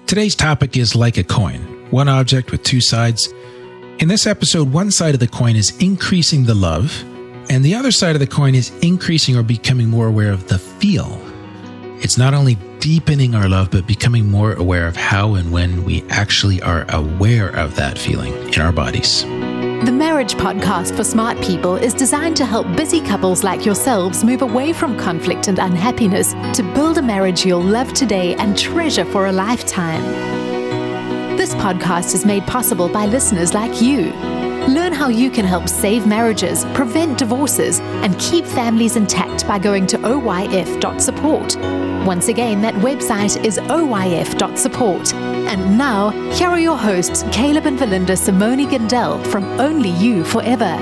Today's topic is like a coin, one object with two sides. In this episode, one side of the coin is increasing the love, and the other side of the coin is increasing or becoming more aware of the feel. It's not only deepening our love, but becoming more aware of how and when we actually are aware of that feeling in our bodies. The Marriage Podcast for Smart People is designed to help busy couples like yourselves move away from conflict and unhappiness to build a marriage you'll love today and treasure for a lifetime. This podcast is made possible by listeners like you. Learn how you can help save marriages, prevent divorces, and keep families intact by going to oyf.support. Once again, that website is oyf.support. And now, here are your hosts, Caleb and Valinda Simone Gandel from Only You Forever.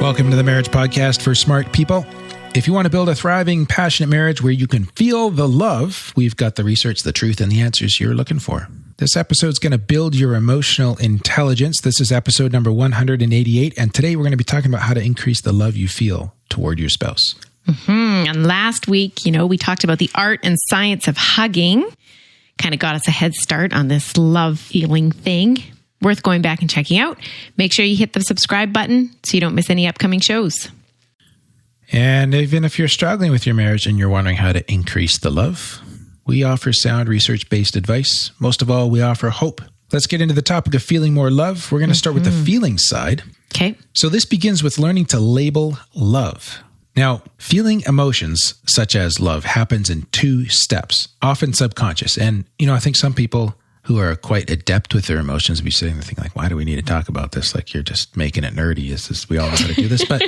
Welcome to the Marriage Podcast for Smart People. If you want to build a thriving, passionate marriage where you can feel the love, we've got the research, the truth, and the answers you're looking for. This episode is going to build your emotional intelligence. This is episode number 188, and today we're going to be talking about how to increase the love you feel toward your spouse. And last week, we talked about the art and science of hugging. Kind of got us a head start on this love feeling thing. Worth going back and checking out. Make sure you hit the subscribe button so you don't miss any upcoming shows. And even if you're struggling with your marriage and you're wondering how to increase the love, we offer sound research-based advice. Most of all, we offer hope. Let's get into the topic of feeling more love. We're going to start with the feeling side. Okay. So this begins with learning to label love. Now, feeling emotions such as love happens in two steps, often subconscious. And, I think some people who are quite adept with their emotions will be sitting there thinking like, why do we need to talk about this? Like, you're just making it nerdy. We all know how to do this. But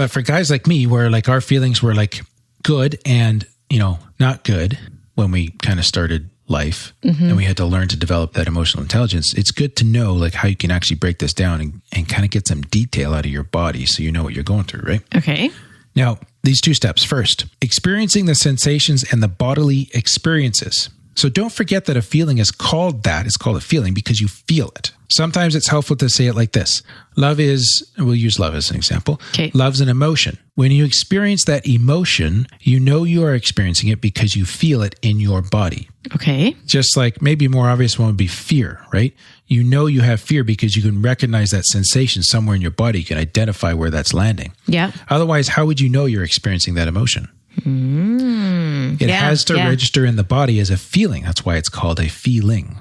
for guys like me, where like our feelings were like good and, not good when we kind of started life and we had to learn to develop that emotional intelligence, it's good to know like how you can actually break this down and kind of get some detail out of your body so you know what you're going through, right? Okay. Now, these two steps. First, experiencing the sensations and the bodily experiences. So don't forget that a feeling is called that. It's called a feeling because you feel it. Sometimes it's helpful to say it like this. We'll use love as an example. Okay. Love's an emotion. When you experience that emotion, you know you are experiencing it because you feel it in your body. Okay. Just like maybe a more obvious one would be fear, right? You know you have fear because you can recognize that sensation somewhere in your body. You can identify where that's landing. Yeah. Otherwise, how would you know you're experiencing that emotion? It has to register in the body as a feeling. That's why it's called a feeling.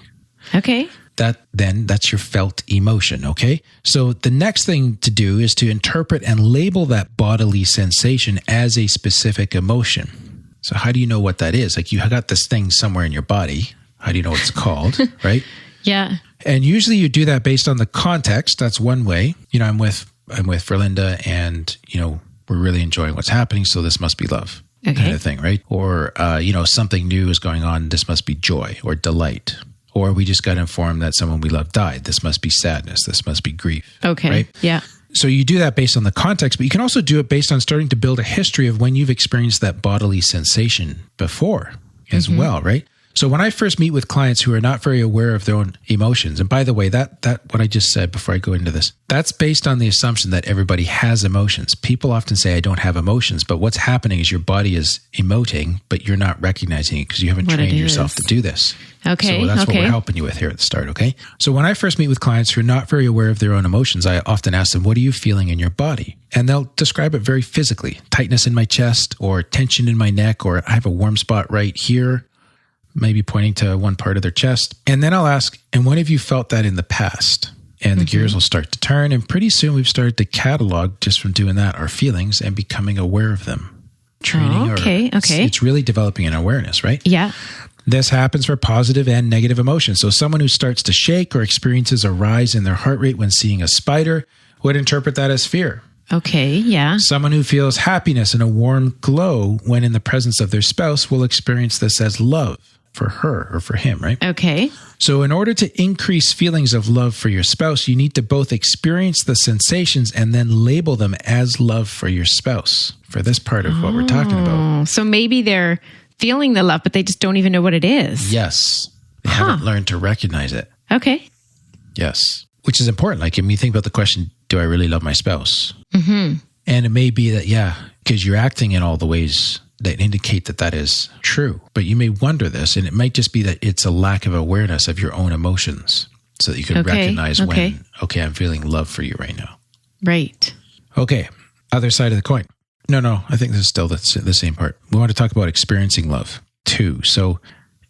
Okay. That's your felt emotion, okay? So the next thing to do is to interpret and label that bodily sensation as a specific emotion. So how do you know what that is? Like you got this thing somewhere in your body. How do you know what it's called, right? Yeah. And usually you do that based on the context. That's one way. I'm with Verlinda and, we're really enjoying what's happening. So this must be love kind of thing, right? Or, something new is going on. This must be joy or delight. Or we just got informed that someone we love died. This must be sadness. This must be grief. Okay. Right? Yeah. So you do that based on the context, but you can also do it based on starting to build a history of when you've experienced that bodily sensation before as well, right? So when I first meet with clients who are not very aware of their own emotions, and by the way, that what I just said before I go into this, that's based on the assumption that everybody has emotions. People often say, I don't have emotions, but what's happening is your body is emoting, but you're not recognizing it because you haven't trained yourself to do this. Okay. So that's what we're helping you with here at the start, okay? So when I first meet with clients who are not very aware of their own emotions, I often ask them, what are you feeling in your body? And they'll describe it very physically. Tightness in my chest or tension in my neck, or I have a warm spot right here, maybe pointing to one part of their chest. And then I'll ask, and when have you felt that in the past? And the gears will start to turn. And pretty soon we've started to catalog just from doing that, our feelings and becoming aware of them. Training. Okay. It's really developing an awareness, right? Yeah. This happens for positive and negative emotions. So someone who starts to shake or experiences a rise in their heart rate when seeing a spider would interpret that as fear. Okay, yeah. Someone who feels happiness and a warm glow when in the presence of their spouse will experience this as love for her or for him, right? Okay. So in order to increase feelings of love for your spouse, you need to both experience the sensations and then label them as love for your spouse for this part of what we're talking about. So maybe they're feeling the love, but they just don't even know what it is. Yes. They haven't learned to recognize it. Okay. Yes. Which is important. Like when you think about the question, do I really love my spouse? And it may be that, because you're acting in all the ways that indicate that that is true. But you may wonder this, and it might just be that it's a lack of awareness of your own emotions so that you can recognize when, okay, I'm feeling love for you right now. Right. Okay. Other side of the coin. No, I think this is still the same part. We want to talk about experiencing love too. So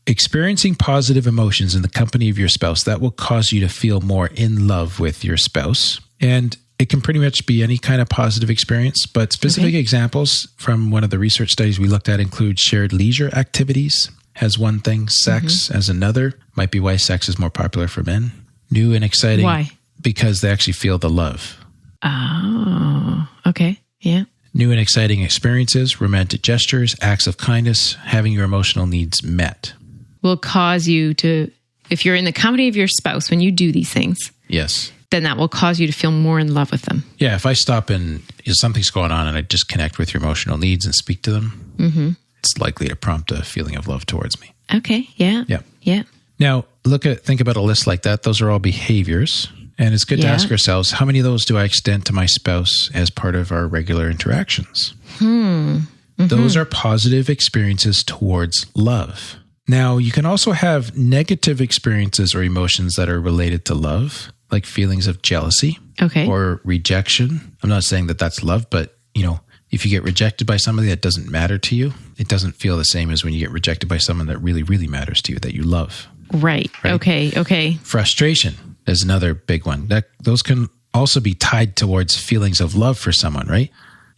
experiencing positive emotions in the company of your spouse, that will cause you to feel more in love with your spouse. And it can pretty much be any kind of positive experience, but specific examples from one of the research studies we looked at include shared leisure activities as one thing, sex as another. Might be why sex is more popular for men. New and exciting. Why? Because they actually feel the love. Oh, okay. Yeah. New and exciting experiences, romantic gestures, acts of kindness, having your emotional needs met. Will cause you to, if you're in the company of your spouse, when you do these things. Yes. Then that will cause you to feel more in love with them. Yeah, if I stop and something's going on and I just connect with your emotional needs and speak to them, it's likely to prompt a feeling of love towards me. Okay, yeah. Yeah. Yeah. Now, think about a list like that. Those are all behaviors. And it's good to ask ourselves, how many of those do I extend to my spouse as part of our regular interactions? Those are positive experiences towards love. Now, you can also have negative experiences or emotions that are related to love, like feelings of jealousy or rejection. I'm not saying that that's love, but if you get rejected by somebody that doesn't matter to you, it doesn't feel the same as when you get rejected by someone that really, really matters to you, that you love. Right? Okay. Frustration is another big one. Those can also be tied towards feelings of love for someone, right?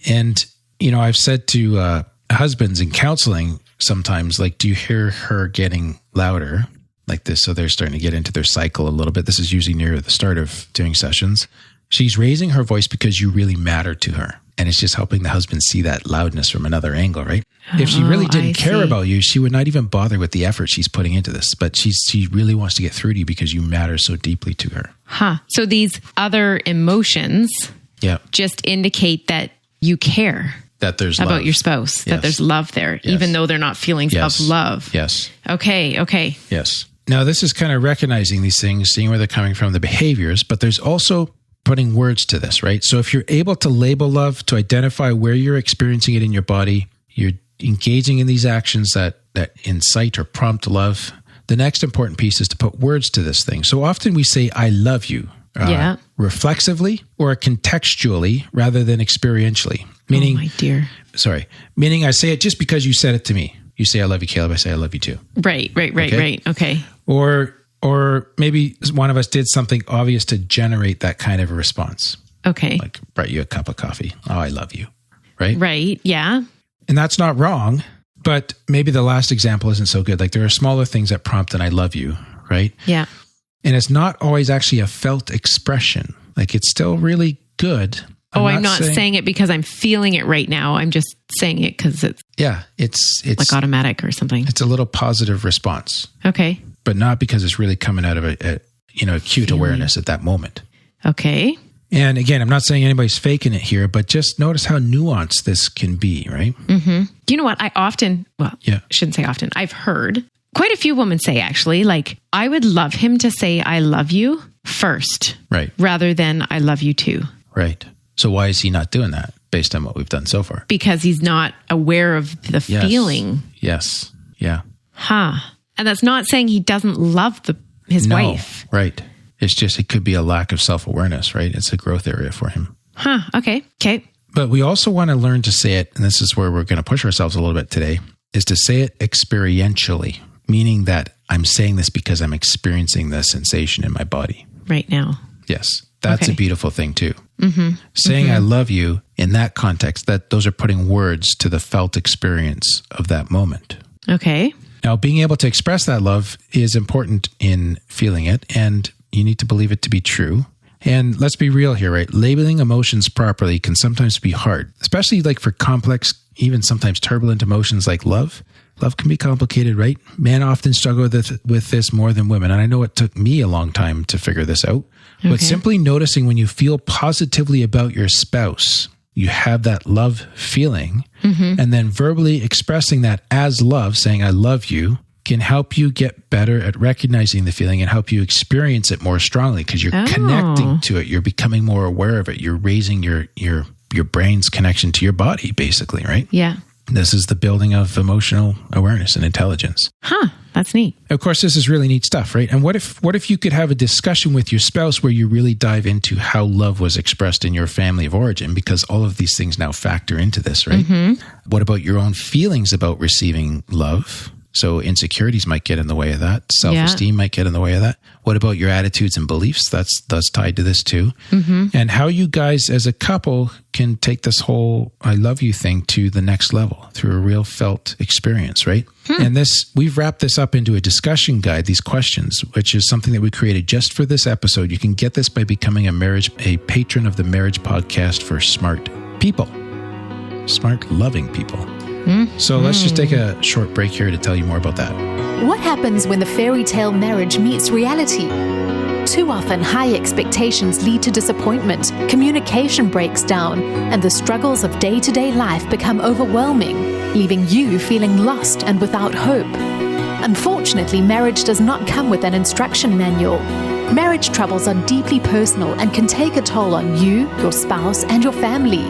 And, I've said to husbands in counseling sometimes, like, do you hear her getting louder like this? So they're starting to get into their cycle a little bit. This is usually near the start of doing sessions. She's raising her voice because you really matter to her. And it's just helping the husband see that loudness from another angle, right? If she really didn't care about you, she would not even bother with the effort she's putting into this. But she really wants to get through to you because you matter so deeply to her. So these other emotions just indicate that you care. That there's about love. Your spouse, that there's love there, even though they're not feelings of love. Yes. Okay. Yes. Now, this is kind of recognizing these things, seeing where they're coming from, the behaviors, but there's also putting words to this, right? So if you're able to label love, to identify where you're experiencing it in your body, you're engaging in these actions that incite or prompt love, the next important piece is to put words to this thing. So often we say, I love you, reflexively or contextually rather than experientially. Meaning, oh my dear. Sorry. Meaning I say it just because you said it to me. You say, I love you, Caleb. I say, I love you too. Right. Okay. Or maybe one of us did something obvious to generate that kind of a response. Okay. Like brought you a cup of coffee. Oh, I love you. Right? Right. Yeah. And that's not wrong, but maybe the last example isn't so good. Like there are smaller things that prompt an I love you, right? Yeah. And it's not always actually a felt expression. Like it's still really good. I'm not saying it because I'm feeling it right now. I'm just saying it because it's like automatic or something. It's a little positive response. Okay. But not because it's really coming out of a acute awareness at that moment. Okay. And again, I'm not saying anybody's faking it here, but just notice how nuanced this can be, right? Mm-hmm. Do you know what? I shouldn't say often. I've heard quite a few women say actually, like, I would love him to say, I love you first. Right. Rather than I love you too. Right. So why is he not doing that based on what we've done so far? Because he's not aware of the feeling. Yes. Yeah. And that's not saying he doesn't love his wife. Right. It's just, it could be a lack of self-awareness, right? It's a growth area for him. Okay. But we also want to learn to say it, and this is where we're going to push ourselves a little bit today, is to say it experientially, meaning that I'm saying this because I'm experiencing the sensation in my body. Right now. Yes. That's a beautiful thing too. Mm-hmm. Saying I love you in that context, that those are putting words to the felt experience of that moment. Okay. Now, being able to express that love is important in feeling it, and you need to believe it to be true. And let's be real here, right? Labeling emotions properly can sometimes be hard, especially like for complex, even sometimes turbulent emotions like love. Love can be complicated, right? Men often struggle with this more than women. And I know it took me a long time to figure this out. Okay. But simply noticing when you feel positively about your spouse, you have that love feeling, and then verbally expressing that as love, saying, I love you, can help you get better at recognizing the feeling and help you experience it more strongly because you're connecting to it. You're becoming more aware of it. You're raising your brain's connection to your body, basically, right? Yeah. This is the building of emotional awareness and intelligence. Huh. That's neat. Of course, this is really neat stuff, right? And what if you could have a discussion with your spouse where you really dive into how love was expressed in your family of origin? Because all of these things now factor into this, right? What about your own feelings about receiving love? So insecurities might get in the way of that. Self-esteem might get in the way of that. What about your attitudes and beliefs? That's tied to this too. And how you guys as a couple can take this whole I love you thing to the next level through a real felt experience, right? And we've wrapped this up into a discussion guide, these questions, which is something that we created just for this episode. You can get this by becoming a patron of the Marriage Podcast for smart people, smart loving people. So let's just take a short break here to tell you more about that. What happens when the fairy tale marriage meets reality? Too often, high expectations lead to disappointment, communication breaks down, and the struggles of day-to-day life become overwhelming, leaving you feeling lost and without hope. Unfortunately, marriage does not come with an instruction manual. Marriage troubles are deeply personal and can take a toll on you, your spouse, and your family.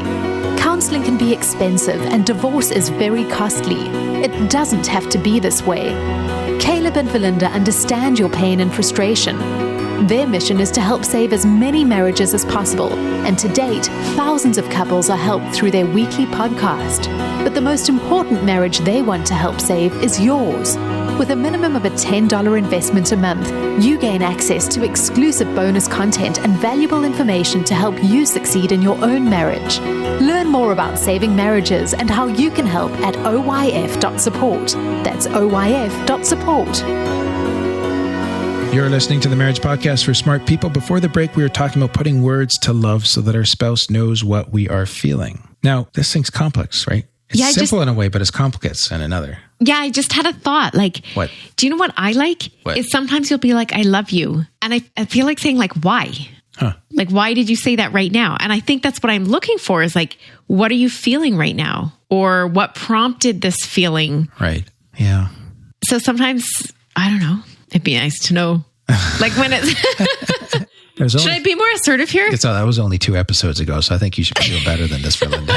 Counseling can be expensive and divorce is very costly. It doesn't have to be this way. Caleb and Valinda understand your pain and frustration. Their mission is to help save as many marriages as possible, and to date, thousands of couples are helped through their weekly podcast. But the most important marriage they want to help save is yours. With a minimum of a $10 investment a month, you gain access to exclusive bonus content and valuable information to help you succeed in your own marriage. Learn more about saving marriages and how you can help at oyf.support. That's oyf.support. You're listening to the Marriage Podcast for smart people. Before the break, we were talking about putting words to love so that our spouse knows what we are feeling. Now, this thing's complex, right? It's simple in a way, but it's complex in another. Yeah, I just had a thought. Like, what? Do you know what I like? What? Is sometimes you'll be like, I love you. And I feel like saying like, why? Like, why did you say that right now? And I think that's what I'm looking for is like, what are you feeling right now? Or what prompted this feeling? Right. Yeah. So sometimes, I don't know, it'd be nice to know. Like when it's... Should I be more assertive here? That was only 2 episodes ago, so I think you should feel better than this, Valinda.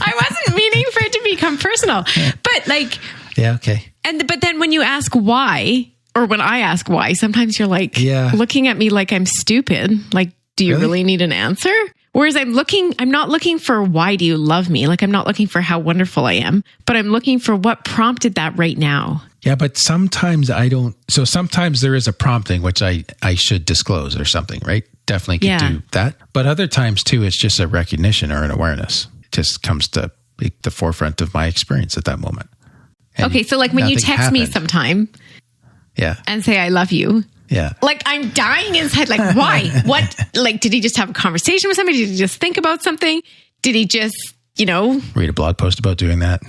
I wasn't meaning for it to become personal, but like... Yeah, okay. But then when you ask why, or when I ask why, sometimes you're like looking at me like I'm stupid. Like, do you really need an answer? Whereas I'm not looking for why do you love me? Like I'm not looking for how wonderful I am, but I'm looking for what prompted that right now. Yeah, but sometimes I don't. So sometimes there is a prompting, which I should disclose or something, right? Definitely can do that. But other times too, it's just a recognition or an awareness. It just comes to the forefront of my experience at that moment. And okay, so like when you text me sometime and say, I love you. Yeah. Like I'm dying inside. Like why? What? Like did he just have a conversation with somebody? Did he just think about something? Did he just, read a blog post about doing that?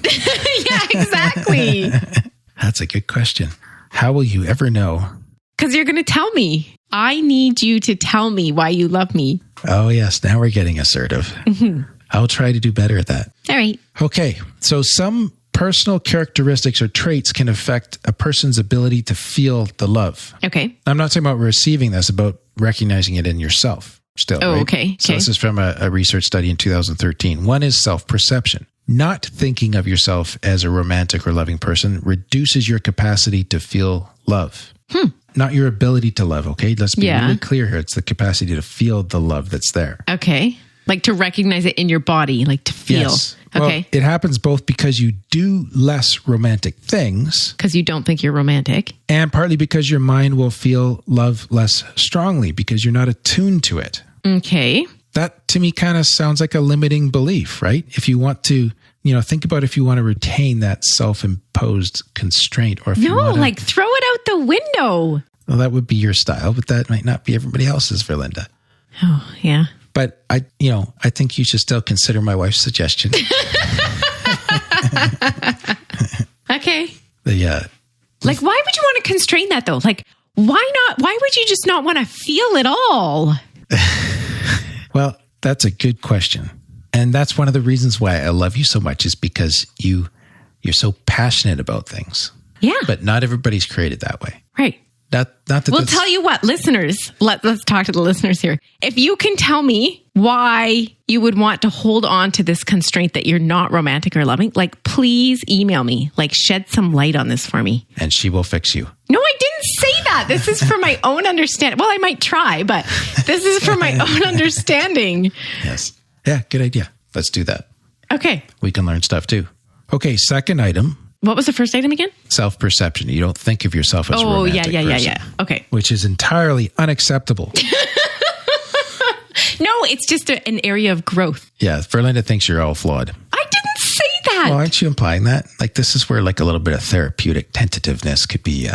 Yeah, exactly. That's a good question. How will you ever know? Because you're going to tell me. I need you to tell me why you love me. Oh, yes. Now we're getting assertive. I'll try to do better at that. All right. Okay. So some personal characteristics or traits can affect a person's ability to feel the love. Okay. I'm not talking about receiving this, about recognizing it in yourself still. Oh, right? okay. So this is from a research study in 2013. One is self-perception. Not thinking of yourself as a romantic or loving person reduces your capacity to feel love. Not your ability to love, okay? Let's be really clear here. It's the capacity to feel the love that's there. Okay. Like to recognize it in your body, like to feel. Yes. Okay. Well, it happens both because you do less romantic things. Because you don't think you're romantic. And partly because your mind will feel love less strongly because you're not attuned to it. Okay. That to me kind of sounds like a limiting belief, right? If you want to, think about if you want to retain that self-imposed constraint or if you want to, like throw it out the window. Well, that would be your style, but that might not be everybody else's, Valinda. Oh, yeah. But I think you should still consider my wife's suggestion. Okay. Like, why would you want to constrain that though? Like, why not? Why would you just not want to feel it all? Well, that's a good question. And that's one of the reasons why I love you so much is because you're so passionate about things. Yeah. But not everybody's created that way. Right. Not that We'll tell you what, listeners, let's talk to the listeners here. If you can tell me why you would want to hold on to this constraint that you're not romantic or loving, like, please email me, like, shed some light on this for me. And she will fix you. No, I didn't say that. This is for my own understanding. Well, I might try, but this is for my own understanding. Yes. Yeah, good idea. Let's do that. Okay. We can learn stuff too. Okay, second item. What was the first item again? Self-perception. You don't think of yourself as a romantic person. Yeah. Okay. Which is entirely unacceptable. No, it's just an area of growth. Yeah, Verlinda thinks you're all flawed. I didn't say that. Well, aren't you implying that? Like, this is where like a little bit of therapeutic tentativeness could be,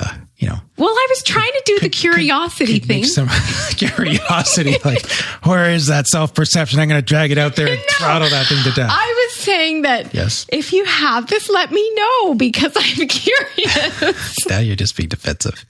Well, I was trying to do the curiosity could thing. make some curiosity, like, where is that self-perception? I'm going to drag it out there and throttle that thing to death. I was saying that Yes. if you have this, let me know because I'm curious. Now you're just being defensive.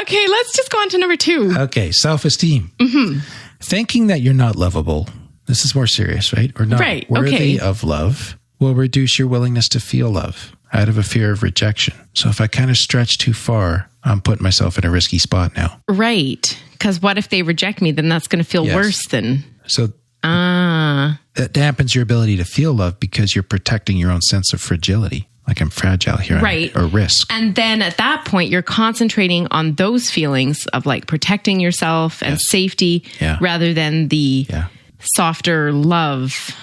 Okay, let's just go on to number 2. Okay, self-esteem. Mm-hmm. Thinking that you're not lovable, this is more serious, right? Or not worthy of love will reduce your willingness to feel love out of a fear of rejection. So if I kind of stretch too far, I'm putting myself in a risky spot now. Right. Because what if they reject me? Then that's going to feel worse than... So that dampens your ability to feel love because you're protecting your own sense of fragility. Like, I'm fragile here. Right. Or risk. And then at that point, you're concentrating on those feelings of like protecting yourself and safety rather than the softer love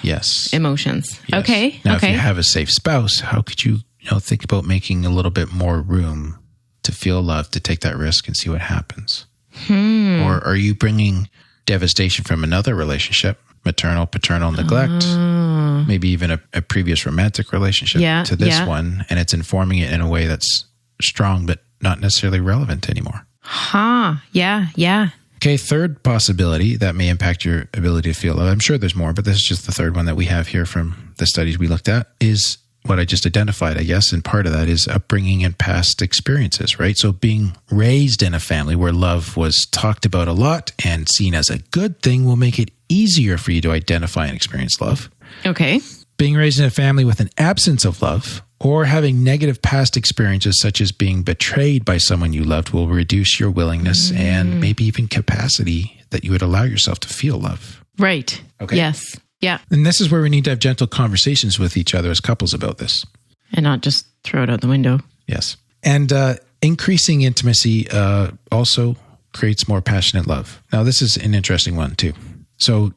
emotions. Yes. Okay. Now, if you have a safe spouse, how could you, think about making a little bit more room to feel love, to take that risk and see what happens? Or are you bringing devastation from another relationship, maternal, paternal neglect, maybe even a previous romantic relationship to this one, and it's informing it in a way that's strong but not necessarily relevant anymore? Yeah. Okay, third possibility that may impact your ability to feel love. I'm sure there's more, but this is just the third one that we have here from the studies we looked at, is what I just identified, I guess, and part of that is upbringing and past experiences, right? So being raised in a family where love was talked about a lot and seen as a good thing will make it easier for you to identify and experience love. Okay. Being raised in a family with an absence of love or having negative past experiences such as being betrayed by someone you loved will reduce your willingness and maybe even capacity that you would allow yourself to feel love. Right. Okay. Yes. Yeah. And this is where we need to have gentle conversations with each other as couples about this. And not just throw it out the window. Yes. And increasing intimacy also creates more passionate love. Now, this is an interesting one too. So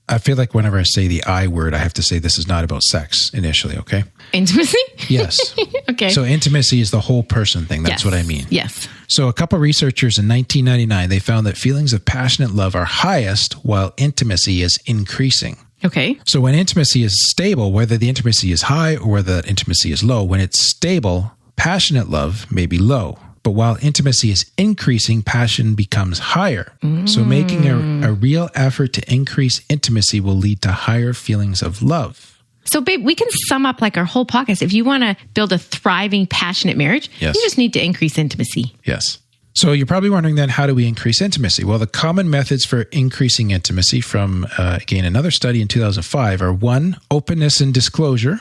I feel like whenever I say the I word, I have to say this is not about sex initially, okay? Intimacy? Yes. Okay. So intimacy is the whole person thing. That's what I mean. Yes. So a couple researchers in 1999, they found that feelings of passionate love are highest while intimacy is increasing. Okay. So when intimacy is stable, whether the intimacy is high or whether that intimacy is low, when it's stable, passionate love may be low. But while intimacy is increasing, passion becomes higher. So making a real effort to increase intimacy will lead to higher feelings of love. So, babe, we can sum up like our whole podcast. If you want to build a thriving, passionate marriage, you just need to increase intimacy. Yes. So you're probably wondering then, how do we increase intimacy? Well, the common methods for increasing intimacy from, again, another study in 2005 are 1, openness and disclosure.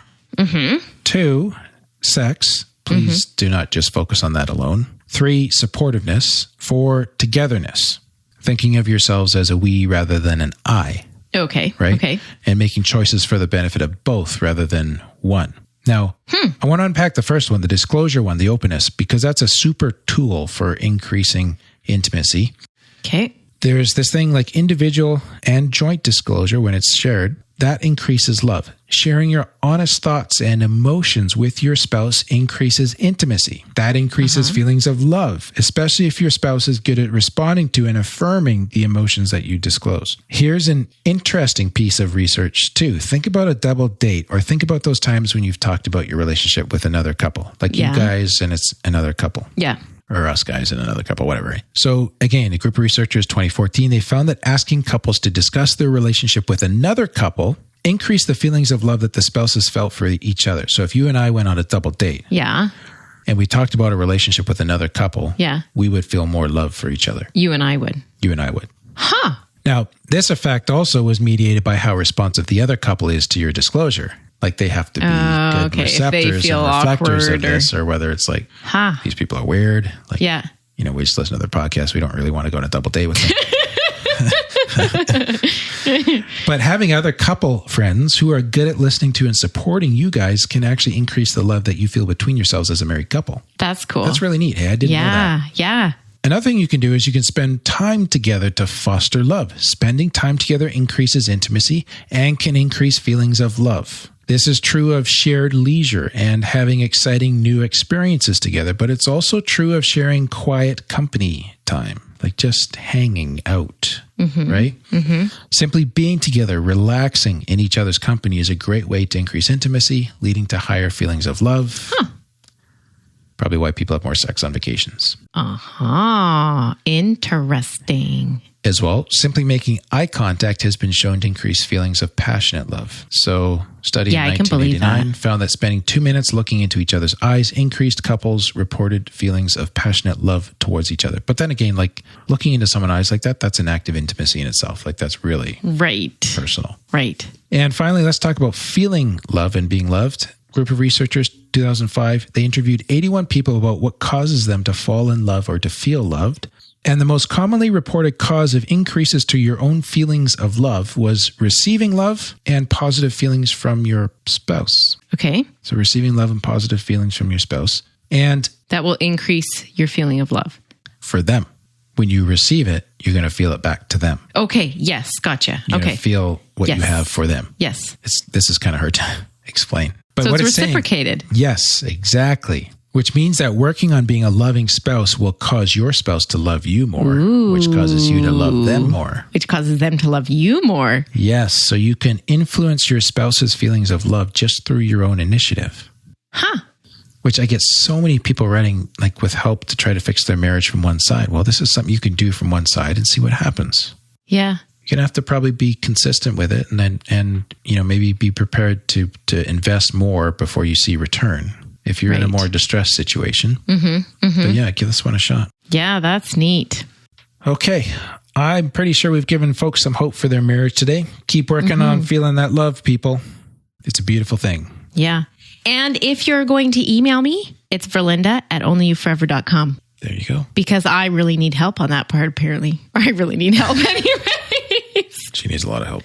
2, sex. Please do not just focus on that alone. 3, supportiveness. 4, togetherness. Thinking of yourselves as a we rather than an I. Okay. Right? Okay. And making choices for the benefit of both rather than one. Now, I want to unpack the first one, the disclosure one, the openness, because that's a super tool for increasing intimacy. Okay. There's this thing like individual and joint disclosure when it's shared. That increases love. Sharing your honest thoughts and emotions with your spouse increases intimacy. That increases feelings of love, especially if your spouse is good at responding to and affirming the emotions that you disclose. Here's an interesting piece of research too. Think about a double date, or think about those times when you've talked about your relationship with another couple, like you guys and it's another couple. Yeah. Or us guys and another couple, whatever. Right? So again, a group of researchers, 2014, they found that asking couples to discuss their relationship with another couple increased the feelings of love that the spouses felt for each other. So if you and I went on a double date and we talked about a relationship with another couple, we would feel more love for each other. You and I would. You and I would. Huh. Now, this effect also was mediated by how responsive the other couple is to your disclosure. Like they have to be good receptors and reflectors of this, or whether it's like, these people are weird. Like, we just listen to their podcast. We don't really want to go on a double date with them. But having other couple friends who are good at listening to and supporting you guys can actually increase the love that you feel between yourselves as a married couple. That's cool. That's really neat. Hey, I didn't know that. Yeah. Another thing you can do is you can spend time together to foster love. Spending time together increases intimacy and can increase feelings of love. This is true of shared leisure and having exciting new experiences together, but it's also true of sharing quiet company time, like just hanging out, right? Mm-hmm. Simply being together, relaxing in each other's company is a great way to increase intimacy, leading to higher feelings of love. Probably why people have more sex on vacations. Interesting. As well, simply making eye contact has been shown to increase feelings of passionate love. So, study in 1989 found that spending 2 minutes looking into each other's eyes increased couples' reported feelings of passionate love towards each other. But then again, like looking into someone's eyes like that, that's an act of intimacy in itself. Like that's really personal. Right. And finally, let's talk about feeling love and being loved. Group of researchers, 2005, they interviewed 81 people about what causes them to fall in love or to feel loved. And the most commonly reported cause of increases to your own feelings of love was receiving love and positive feelings from your spouse. Okay. So receiving love and positive feelings from your spouse. And that will increase your feeling of love. For them. When you receive it, you're going to feel it back to them. Okay. Yes. Gotcha. You're going to feel what you have for them. Yes. This is kind of hard to explain. But so what it's reciprocated. Yes, exactly. Which means that working on being a loving spouse will cause your spouse to love you more, which causes you to love them more. Which causes them to love you more. Yes, so you can influence your spouse's feelings of love just through your own initiative. Which I get so many people writing like with help to try to fix their marriage from one side. Well, this is something you can do from one side and see what happens. Yeah. You're going to have to probably be consistent with it and maybe be prepared to invest more before you see return. If you're in a more distressed situation. But yeah, give this one a shot. Yeah, that's neat. Okay. I'm pretty sure we've given folks some hope for their marriage today. Keep working on feeling that love, people. It's a beautiful thing. Yeah. And if you're going to email me, it's verlinda@onlyyouforever.com. There you go. Because I really need help on that part, apparently. Or I really need help anyway. She needs a lot of help.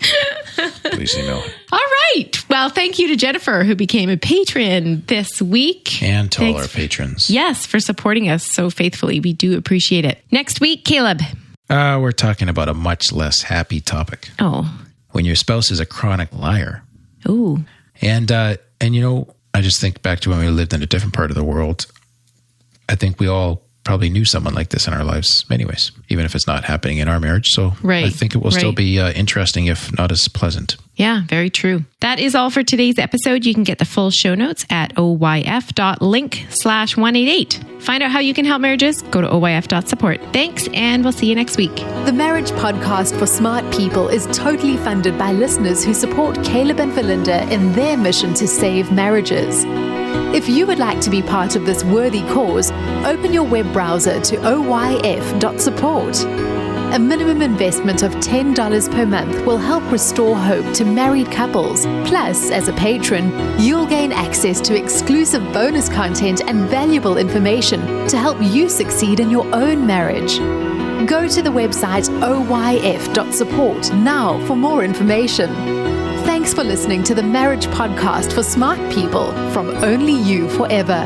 Please email. All right. Well, thank you to Jennifer, who became a patron this week. And to all our patrons. Yes, for supporting us so faithfully. We do appreciate it. Next week, Caleb. We're talking about a much less happy topic. Oh. When your spouse is a chronic liar. Ooh. And I just think back to when we lived in a different part of the world. I think we all probably knew someone like this in our lives anyways, even if it's not happening in our marriage. So I think it will still be interesting, if not as pleasant. Yeah, very true. That is all for today's episode. You can get the full show notes at oyf.link/188. Find out how you can help marriages. Go to oyf.support. Thanks, and we'll see you next week. The Marriage Podcast for Smart People is totally funded by listeners who support Caleb and Verlinda in their mission to save marriages. If you would like to be part of this worthy cause, open your web browser to oyf.support. A minimum investment of $10 per month will help restore hope to married couples. Plus, as a patron, you'll gain access to exclusive bonus content and valuable information to help you succeed in your own marriage. Go to the website oyf.support now for more information. Thanks for listening to the Marriage Podcast for Smart People from Only You Forever.